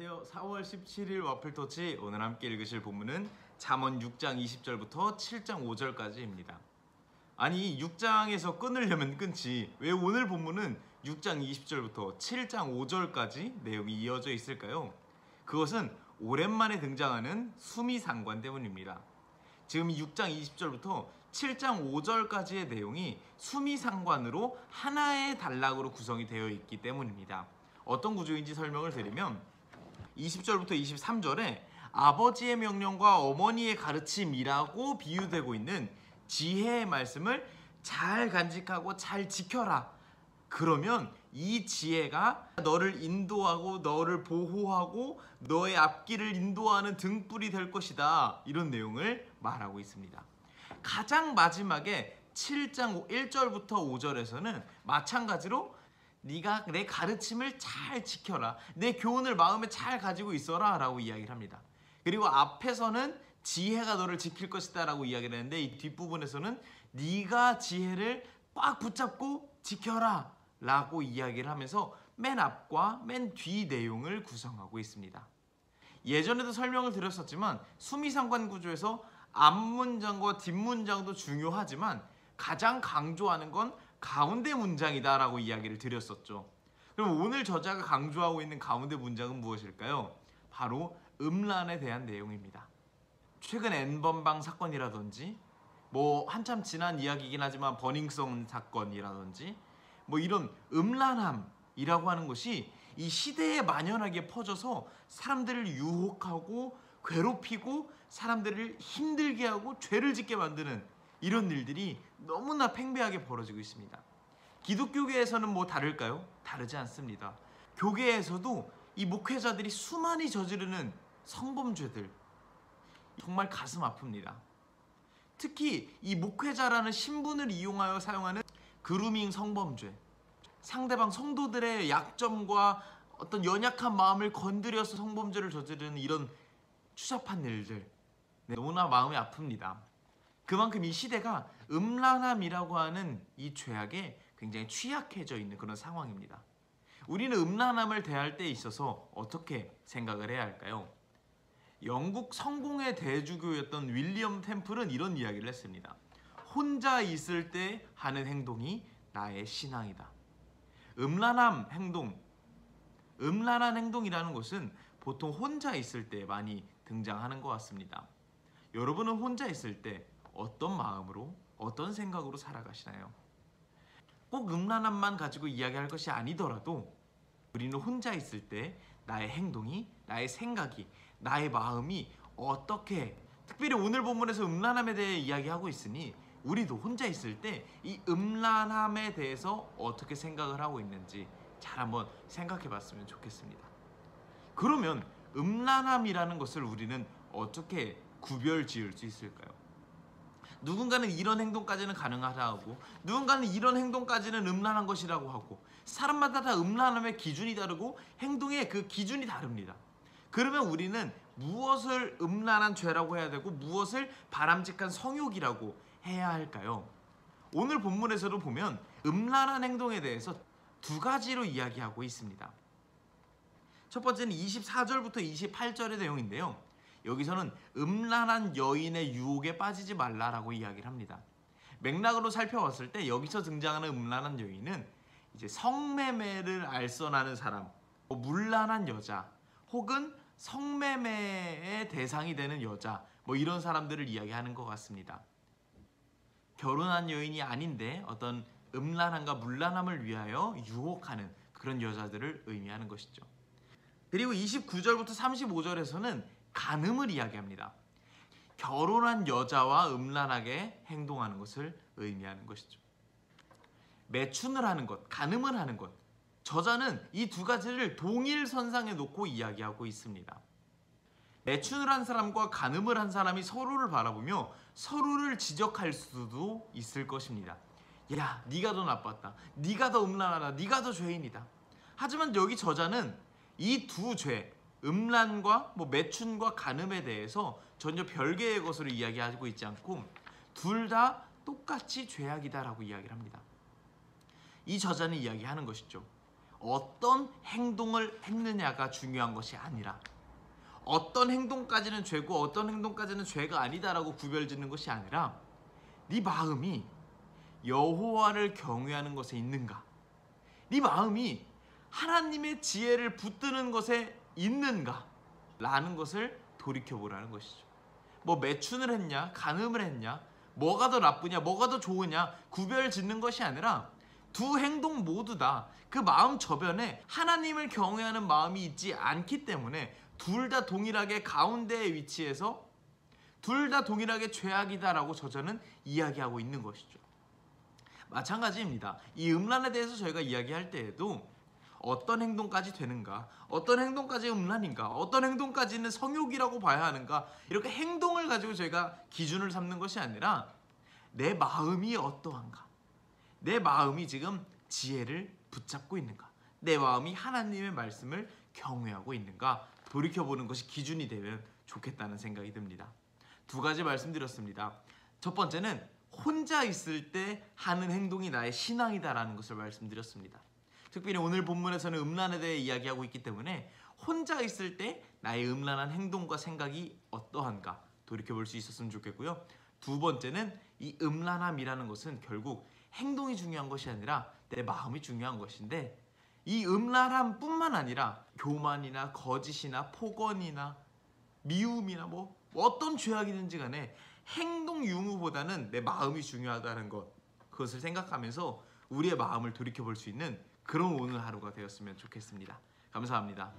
안녕하세요. 4월 17일 와플터치. 오늘 함께 읽으실 본문은 잠언 6장 20절부터 7장 5절까지입니다. 아니 6장에서 끊으려면 끊지 왜 오늘 본문은 6장 20절부터 7장 5절까지 내용이 이어져 있을까요? 그것은 오랜만에 등장하는 수미상관 때문입니다. 지금 6장 20절부터 7장 5절까지의 내용이 수미상관으로 하나의 단락으로 구성이 되어 있기 때문입니다. 어떤 구조인지 설명을 드리면 20절부터 23절에 아버지의 명령과 어머니의 가르침이라고 비유되고 있는 지혜의 말씀을 잘 간직하고 잘 지켜라. 그러면 이 지혜가 너를 인도하고 너를 보호하고 너의 앞길을 인도하는 등불이 될 것이다. 이런 내용을 말하고 있습니다. 가장 마지막에 7장 1절부터 5절에서는 마찬가지로 네가 내 가르침을 잘 지켜라. 내 교훈을 마음에 잘 가지고 있어라 라고 이야기를 합니다. 그리고 앞에서는 지혜가 너를 지킬 것이다 라고 이야기를 했는데 이 뒷부분에서는 네가 지혜를 꽉 붙잡고 지켜라 라고 이야기를 하면서 맨 앞과 맨 뒤 내용을 구성하고 있습니다. 예전에도 설명을 드렸었지만 수미상관 구조에서 앞문장과 뒷문장도 중요하지만 가장 강조하는 건 가운데 문장이다 라고 이야기를 드렸었죠. 그럼 오늘 저자가 강조하고 있는 가운데 문장은 무엇일까요? 바로 음란에 대한 내용입니다. 최근 N번방 사건이라든지 한참 지난 이야기이긴 하지만 버닝썬 사건이라든지 이런 음란함이라고 하는 것이 이 시대에 만연하게 퍼져서 사람들을 유혹하고 괴롭히고 사람들을 힘들게 하고 죄를 짓게 만드는 이런 일들이 너무나 팽배하게 벌어지고 있습니다. 기독교계에서는 다를까요? 다르지 않습니다. 교계에서도 이 목회자들이 수많이 저지르는 성범죄들 정말 가슴 아픕니다. 특히 이 목회자라는 신분을 이용하여 사용하는 그루밍 성범죄, 상대방 성도들의 약점과 어떤 연약한 마음을 건드려서 성범죄를 저지르는 이런 추잡한 일들 너무나 마음이 아픕니다. 그만큼 이 시대가 음란함이라고 하는 이 죄악에 굉장히 취약해져 있는 그런 상황입니다. 우리는 음란함을 대할 때 있어서 어떻게 생각을 해야 할까요? 영국 성공의 대주교였던 윌리엄 템플은 이런 이야기를 했습니다. 혼자 있을 때 하는 행동이 나의 신앙이다. 음란한 행동이라는 것은 보통 혼자 있을 때 많이 등장하는 것 같습니다. 여러분은 혼자 있을 때 어떤 마음으로, 어떤 생각으로 살아가시나요? 꼭 음란함만 가지고 이야기할 것이 아니더라도 우리는 혼자 있을 때 나의 행동이, 나의 생각이, 나의 마음이 어떻게, 특별히 오늘 본문에서 음란함에 대해 이야기하고 있으니 우리도 혼자 있을 때 이 음란함에 대해서 어떻게 생각을 하고 있는지 잘 한번 생각해 봤으면 좋겠습니다. 그러면 음란함이라는 것을 우리는 어떻게 구별 지을 수 있을까요? 누군가는 이런 행동까지는 가능하다고 하고 누군가는 이런 행동까지는 음란한 것이라고 하고 사람마다 다 음란함의 기준이 다르고 행동의 그 기준이 다릅니다. 그러면 우리는 무엇을 음란한 죄라고 해야 되고 무엇을 바람직한 성욕이라고 해야 할까요? 오늘 본문에서도 보면 음란한 행동에 대해서 두 가지로 이야기하고 있습니다. 첫 번째는 24절부터 28절의 내용인데요. 여기서는 음란한 여인의 유혹에 빠지지 말라라고 이야기를 합니다. 맥락으로 살펴봤을 때 여기서 등장하는 음란한 여인은 이제 성매매를 알선하는 사람, 문란한 여자, 혹은 성매매의 대상이 되는 여자, 이런 사람들을 이야기하는 것 같습니다. 결혼한 여인이 아닌데 어떤 음란함과 문란함을 위하여 유혹하는 그런 여자들을 의미하는 것이죠. 그리고 29절부터 35절에서는 간음을 이야기합니다. 결혼한 여자와 음란하게 행동하는 것을 의미하는 것이죠. 매춘을 하는 것, 간음을 하는 것, 저자는 이 두 가지를 동일선상에 놓고 이야기하고 있습니다. 매춘을 한 사람과 간음을 한 사람이 서로를 바라보며 서로를 지적할 수도 있을 것입니다. 야, 네가 더 나빴다. 네가 더 음란하다. 네가 더 죄인이다. 하지만 여기 저자는 이 두 죄, 음란과 매춘과 간음에 대해서 전혀 별개의 것으로 이야기하고 있지 않고 둘 다 똑같이 죄악이다라고 이야기를 합니다. 이 저자는 이야기하는 것이죠. 어떤 행동을 했느냐가 중요한 것이 아니라 어떤 행동까지는 죄고 어떤 행동까지는 죄가 아니다라고 구별짓는 것이 아니라 네 마음이 여호와를 경외하는 것에 있는가? 네 마음이 하나님의 지혜를 붙드는 것에 있는가? 라는 것을 돌이켜보라는 것이죠. 뭐 매춘을 했냐, 간음을 했냐, 뭐가 더 나쁘냐, 뭐가 더 좋으냐 구별 짓는 것이 아니라 두 행동 모두 다 그 마음 저변에 하나님을 경외하는 마음이 있지 않기 때문에 둘 다 동일하게 가운데에 위치해서 둘 다 동일하게 죄악이다라고 저자는 이야기하고 있는 것이죠. 마찬가지입니다. 이 음란에 대해서 저희가 이야기할 때에도 어떤 행동까지 되는가, 어떤 행동까지 음란인가, 어떤 행동까지는 성욕이라고 봐야 하는가, 이렇게 행동을 가지고 저희가 기준을 삼는 것이 아니라 내 마음이 어떠한가, 내 마음이 지금 지혜를 붙잡고 있는가, 내 마음이 하나님의 말씀을 경외하고 있는가 돌이켜보는 것이 기준이 되면 좋겠다는 생각이 듭니다. 두 가지 말씀드렸습니다. 첫 번째는 혼자 있을 때 하는 행동이 나의 신앙이다라는 것을 말씀드렸습니다. 특별히 오늘 본문에서는 음란에 대해 이야기하고 있기 때문에 혼자 있을 때 나의 음란한 행동과 생각이 어떠한가 돌이켜볼 수 있었으면 좋겠고요. 두 번째는 이 음란함이라는 것은 결국 행동이 중요한 것이 아니라 내 마음이 중요한 것인데, 이 음란함뿐만 아니라 교만이나 거짓이나 폭언이나 미움이나 뭐 어떤 죄악이든지 간에 행동 유무보다는 내 마음이 중요하다는 것, 그것을 생각하면서 우리의 마음을 돌이켜볼 수 있는 그런 오늘 하루가 되었으면 좋겠습니다. 감사합니다.